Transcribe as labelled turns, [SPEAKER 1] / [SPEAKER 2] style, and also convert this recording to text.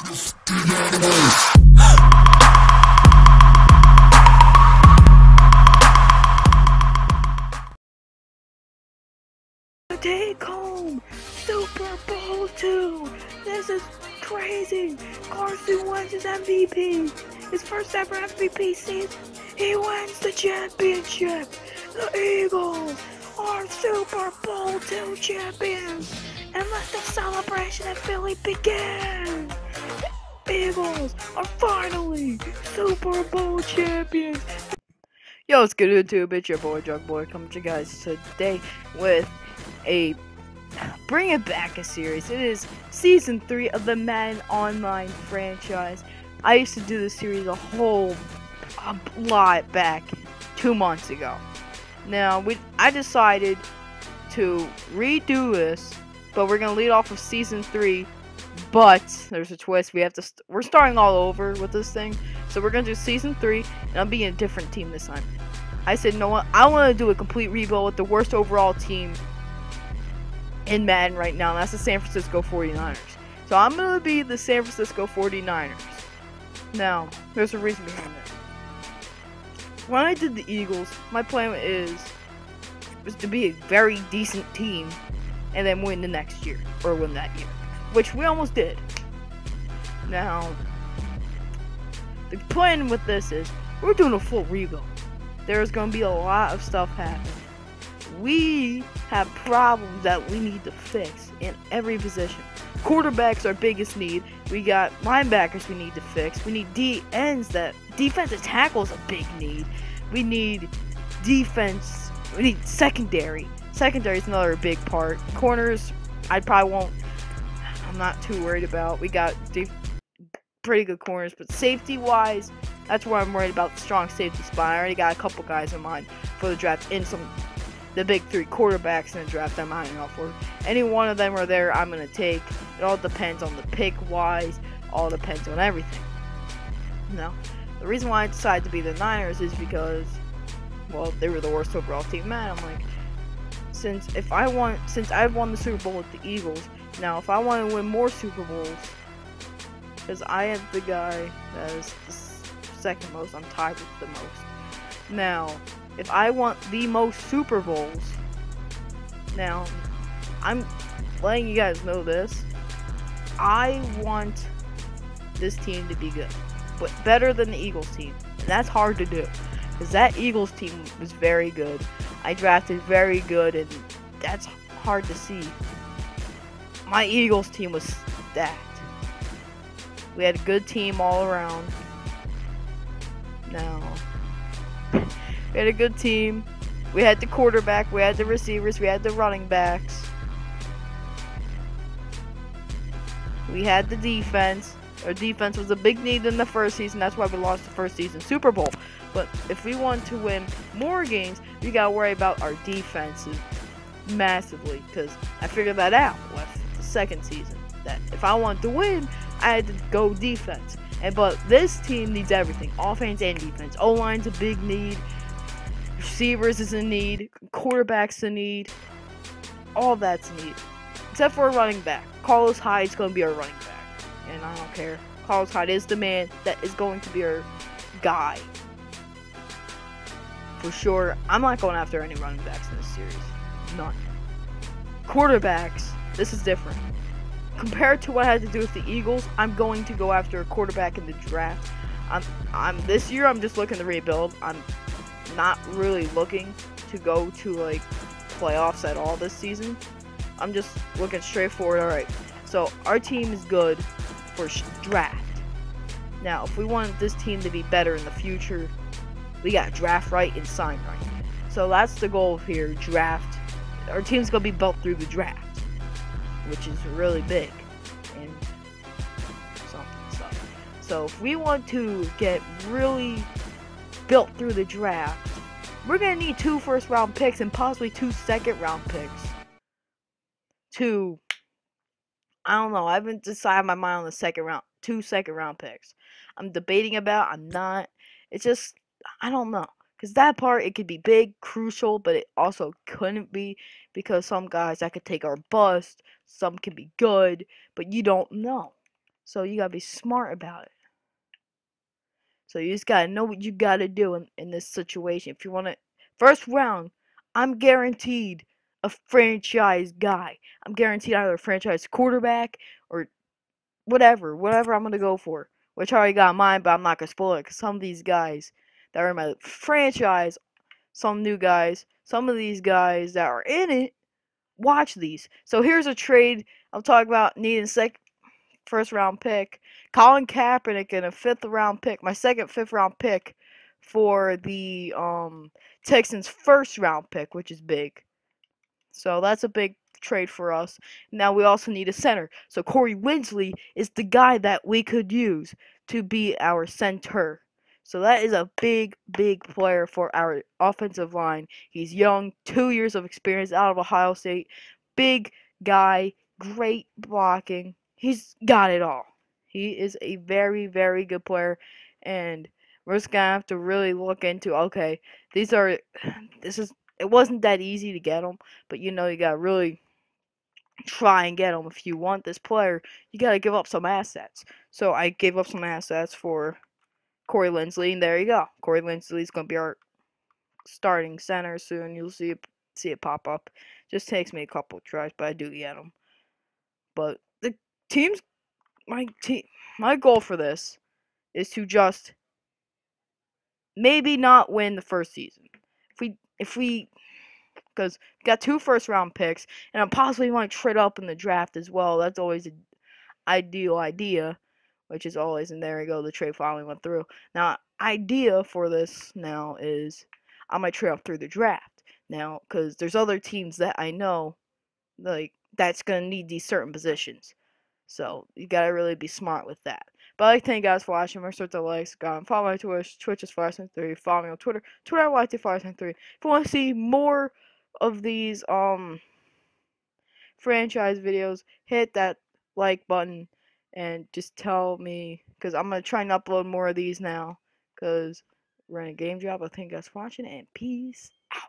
[SPEAKER 1] Take home Super Bowl II. This is crazy. Carson Wentz is MVP. His first ever MVP season. He wins the championship. The Eagles are Super Bowl II champions. And let the celebration in Philly begin. The Eagles are finally Super Bowl champions. Yo, what's good YouTube? It's your boy Jug Boy coming to you guys today with a Bring It Back a series. It is season 3 of the Madden Online franchise. I used to do this series a lot back 2 months ago. Now I decided to redo this, but we're gonna lead off with season 3. But there's a twist. We're starting all over with this thing. So we're gonna do season 3, and I'll be in a different team this time. I said, you know what? I want to do a complete rebuild with the worst overall team in Madden right now, and that's the San Francisco 49ers. So I'm going to be the San Francisco 49ers. Now, there's a reason behind that. When I did the Eagles, my plan was to be a very decent team and then win the next year, or win that year, which we almost did. Now, the plan with this is we're doing a full rebuild. There's going to be a lot of stuff happening. We have problems that we need to fix in every position. Quarterback's our biggest need. We got linebackers we need to fix. We need defensive tackle's a big need. We need defense. We need secondary. Secondary's another big part. Corners, I'm not too worried about. We got pretty good corners, but safety-wise, that's where I'm worried about the strong safety spot. I already got a couple guys in mind for the draft, and the big 3 quarterbacks in the draft I'm eyeing out for. Any one of them are there, I'm going to take. It all depends on the pick-wise. All depends on everything. Now, the reason why I decided to be the Niners is because, well, they were the worst overall team. Man, I'm like, since I've won the Super Bowl with the Eagles, now if I want to win more Super Bowls, because I am the guy that is the second most, I'm tied with the most. Now, if I want the most Super Bowls, now, I'm letting you guys know this, I want this team to be good, but better than the Eagles team, and that's hard to do, because that Eagles team was very good. I drafted very good, and that's hard to see. My Eagles team was stacked. We had a good team all around. Now, we had a good team. We had the quarterback, we had the receivers, we had the running backs. We had the defense. Our defense was a big need in the first season. That's why we lost the first season Super Bowl. But if we want to win more games, we gotta worry about our defenses massively. Because I figured that out with the second season. That if I wanted to win, I had to go defense. But this team needs everything. Offense and defense. O-line's a big need. Receivers is a need. Quarterback's a need. All that's a need. Except for a running back. Carlos Hyde's going to be our running back. And I don't care. Carlos Hyde is the man that is going to be our guy. For sure. I'm not going after any running backs in this series. None. Quarterbacks, this is different. Compared to what I had to do with the Eagles, I'm going to go after a quarterback in the draft. This year I'm just looking to rebuild. I'm not really looking to go to like playoffs at all this season. I'm just looking straight forward. Alright, so our team is good for draft. Now, if we want this team to be better in the future, we got draft right and sign right. So that's the goal here, draft. Our team's going to be built through the draft, which is really big and something. So if we want to get really built through the draft, we're going to need 2 first-round picks and possibly 2 second-round picks. I don't know. I haven't decided my mind on the 2 second-round picks. I'm debating about. I'm not. It's just, I don't know. Because that part, it could be big, crucial, but it also couldn't be. Because some guys that could take our bust, some can be good, but you don't know. So you gotta be smart about it. So you just gotta know what you gotta do in this situation. If you wanna first round, I'm guaranteed a franchise guy. I'm guaranteed either a franchise quarterback or whatever I'm gonna go for. Which I already got mine, but I'm not gonna spoil it because some of these guys that are in my franchise, some new guys, some of these guys that are in it, watch these. So here's a trade I'm talking about needing first round pick. Colin Kaepernick and a fifth round pick, my second fifth round pick for the Texans first round pick, which is big. So that's a big trade for us. Now we also need a center. So Corey Linsley is the guy that we could use to be our center. So that is a big player for our offensive line. He's young, 2 years of experience out of Ohio State. Big guy, great blocking. He's got it all. He is a very good player, and we're just gonna have to really look into, okay, this is it wasn't that easy to get him, but you gotta really try and get him. If you want this player, you gotta give up some assets. So I gave up some assets for Corey Linsley, and there you go. Corey Linsley is gonna be our starting center soon. You'll see it pop up. Just takes me a couple tries, but I do get him. But the team's my goal for this is to just maybe not win the first season. If we because we got 2 first round picks, and I possibly might trade up in the draft as well. That's always an ideal idea, which is always, and there you go, the trade finally went through. Now, idea for this now is I might trade up through the draft now, because there's other teams that I know, like, that's going to need these certain positions. So, you got to really be smart with that. But I thank you guys for watching. Make sure to like, subscribe, follow my Twitch. Twitch is 573. Follow me on Twitter. Twitter, I like 573. If you want to see more of these franchise videos, hit that like button and just tell me, because I'm going to try and upload more of these now, because we're in a game job. I thank you guys for watching, and peace out.